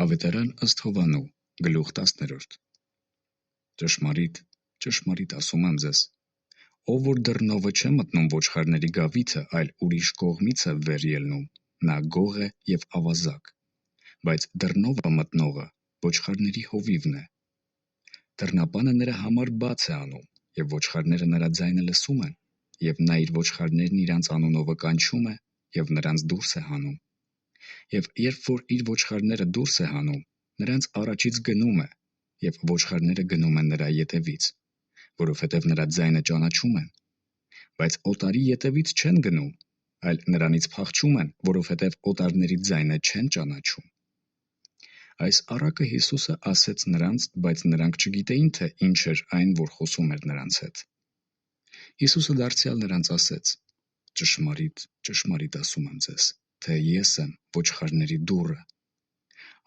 Ավետարան ըստ Հովհաննու, գլուխ 10. Ճշմարիտ, ճշմարիտ ասում եմ ձեզ, ով որ դռնովը չէ մտնում ոչխարների գավիթը, այլ ուրիշ կողմից է վեր ելնում, նա գող է և ավազակ, բայց դռնովը մտնողը ոչխարների հովիվն է։ Դռնապանը նրա համար բաց է անում, և ոչխարները նրա ձայնը լսում են, և նա իր ոչխարներն իրանց անունովը կանչում է, և նրանց դուրս է հանում։ Եվ երբ որ իր ոչխարները դուրս է հանում, նրանց առաջից գնում է, և ոչխարները գնում են նրա ետևից, որովհետև նրա ձայնը ճանաչում են, բայց օտարի ետևից չեն գնում, այլ նրանից փախչում են, որովհետև օտարների ձայնը չեն ճանաչում։ Այս առակը Հիսուսը ասեց նրանց, բայց նրանք չգիտեին, թե ինչ էր այն, որ խոսում էր նրանց հետ։ Հիսուսը դարձյալ նրանց ասեց. «Ճշմարիտ, ճշմարիտ ասում եմ ձեզ, թե ես եմ ոչխարների դուռը։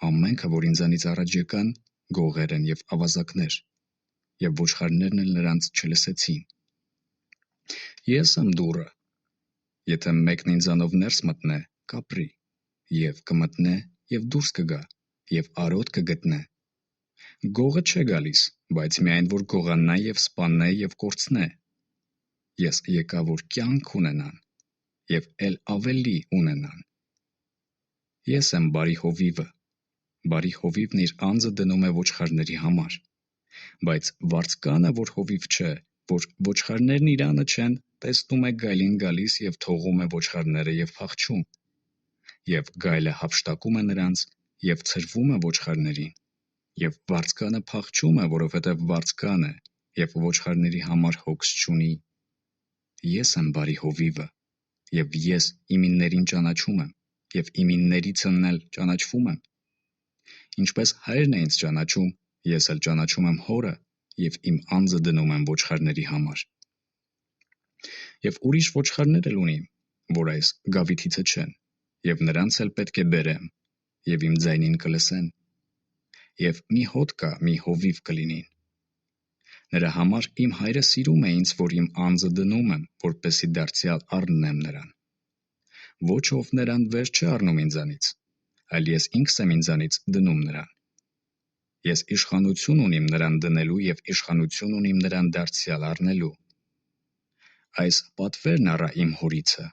Ամենքը, որ ինձանից առաջ եկան, գողեր են և ավազակներ, և ոչխարներն էլ նրանց չլսեցին։ Ես եմ դուռը. եթե մեկն ինձանով ներս մտնե, կապրի, և կմտնե և դուրս կգա, և արոտ կգտնե։ Գողը չէ գալիս, բայց միայն որ գողանա և սպաննե և կորցնե։ Ես եկա, որ կյանք ունենան, և էլ ավելի ունենան։ Ես եմ բարի հովիվը. բարի հովիվն իր անձը դնում է ոչխարների համար, բայց վարձկանը, որ հովիվ չէ, որ ոչխարներն իր անը չեն, տեսնում է գայլին գալիս և թողում է ոչխարները և փախչում, և գայլը հափշտակում է նրանց և ցրվում է ոչխարներին, և վարձկանը փախչում է, որովհետև վարձկան է և ոչխարների համար հոգս չունի։ Ես եմ բարի հովիվը, և ես իմիններին ճանաչում եմ, և իմիններիցն էլ ճանաչվում եմ։ Ինչպես Հայրն է ինձ ճանաչում, ես էլ ճանաչում եմ Հորը, և իմ անձը դնում եմ ոչխարների համար։ Եվ ուրիշ ոչխարներ էլ ունիմ, որ այս գավիթիցը չեն, և նրանց էլ պետք է բերեմ, և իմ ձայնին կլսեն։ Եվ մի հոտ կա, մի հովիվ կլինին։ Նրա համար իմ Հայրը սիրում է ինձ, որ իմ անձը դնում եմ, որպեսզի դարձյալ առնեմ նրան։ Ոչ ով նրան վեր չէ առնում ինձանից, այլ ես ինքս եմ ինձանից դնում նրան։ Ես իշխանություն ունիմ նրան դնելու և իշխանություն ունիմ նրան դարձյալ առնելու։ Այս պատվերն առա իմ Հորիցը։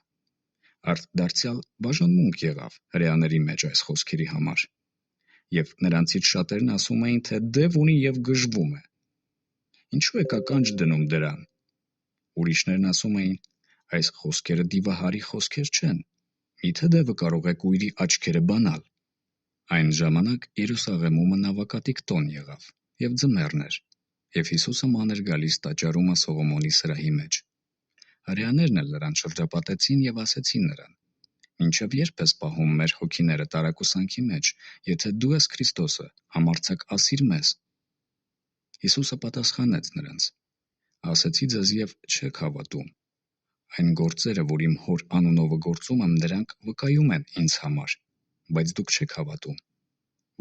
Արդ դարձյալ բաժանմունք եղավ հրեաների մեջ այս խոսքերի համար։ Եվ նրանցից շատերն ասում էին, թե դև ունի և գժվում է։ Ինչու եք ականջ դնում դրան։ Ուրիշներն ասում էին, այս խոսքերը դիվահարի խոսքեր չեն, միթե դևը կարող է կույրի աչքերը բանալ։ Այն ժամանակ Երուսաղեմում նավակատիք տոն եղավ, և ձմեռն էր, և Հիսուսը ման էր գալիս տաճարումը Սողոմոնի սրահի մեջ։ Հրեաներն էլ նրան շրջապատեցին և ասեցին նրան. «Մինչև ե՞րբ ես պահում մեր հոգիները տարակուսանքի մեջ, եթե դու ես Քրիստոսը, համարձակ ասիր մեզ»։ Հիսուսը պատասխանեց նրանց. «Ասեցի ձեզ և չեք հավատում։ Այն գործերը, որ իմ Հոր անունովը գործում եմ, նրանք վկայում են ինձ համար, բայց դուք չեք հավատում,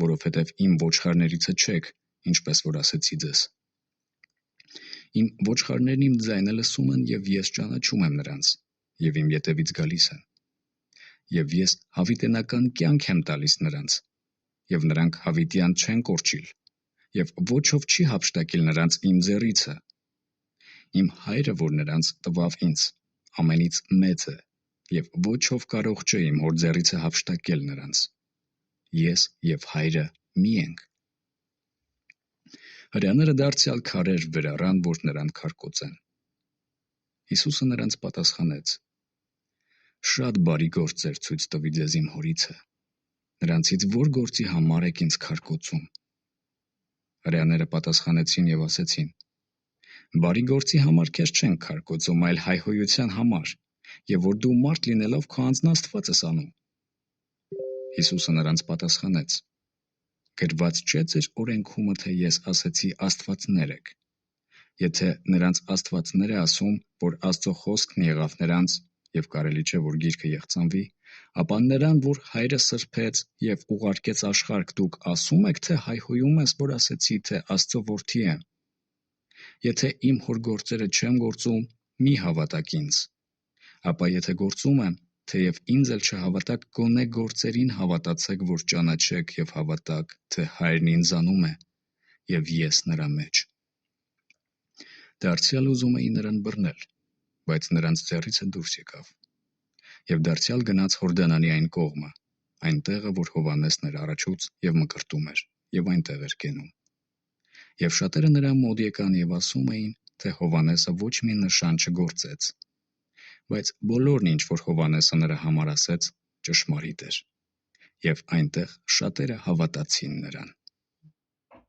որովհետև իմ ոչխարներիցը չեք, ինչպես որ ասեցի ձեզ։ Իմ ոչխարներն իմ ձայնը լսում են, և ես ճանաչում եմ նրանց, և իմ ետևից գալիս են։ Եվ ես հավիտենական կյանք եմ տալիս նրանց, և նրանք հավիտյան չեն կորչիլ, և ոչ ով չի հափշտակիլ նրանց իմ ձեռիցը։ Իմ Հայրը, որ նրանց տվավ ինձ, ամենից մեծ է, և ոչ ով կարող չէ իմ Հոր ձեռիցը հափշտակել նրանց։ Ես և Հայրը մի ենք»։ Հրեաները դարձյալ քարեր վեր առան, որ նրան քարկոծեն։ Հիսուսը նրանց պատասխանեց. «Շատ բարի գործեր ցույց տվի ձեզ իմ Հորիցը։ Նրանցից ո՞ր գործի համար եք ինձ քարկոծում»։ Հրեաները պատասխանեցին և ասեցին. «Բարի գործի համար քեզ չենք քարկոծում, այլ հայհոյության համար, և որ դու մարդ լինելով քո անձնաստված ես անում»։ Հիսուսը նրանց պատասխանեց. «Գրված չէ՞ ձեր օրենքումը, թե ես ասեցի աստվածներ եք։ Եթե նրանց աստվածներ է ասում, որ Աստծո խոսքն եղավ նրանց, և կարելի չէ, որ գիրքը եղծանվի, ապա նրան, որ Հայրը սրբեց և ուղարկեց աշխարհ, դուք ասո՞ւմ եք, թե հայհոյում ես, որ ասեցի, թե Աստծո որդի եմ։ Եթե իմ Հոր գործերը չեմ գործում, մի հավատաք ինձ։ Ապա եթե գործում եմ, թեև ինձ էլ չհավատաք, գոնե գործերին հավատացեք, որ ճանաչեք և հավատաք, թե Հայրն ինձանում է, և ես նրա մեջ։ Դարձյալ ուզում էի նրան բռնել, բայց նրանց ձեռիցը դուրս եկավ, և դարձյալ գնաց Հորդանանի այն կողմը, այն տեղը, որ Հովհաննեսն էր առաջուց և մկրտում էր, և այնտեղ էր կենում։ Եվ շատերը նրա մոտ եկան և ասում էին, թե Հովհաննեսը ոչ մի նշան չգործեց, բայց բոլորն, ինչ որ Հովհաննեսը նրա համար ասեց, ճշմարիտ էր, և այնտեղ շատերը հավատացին նրան։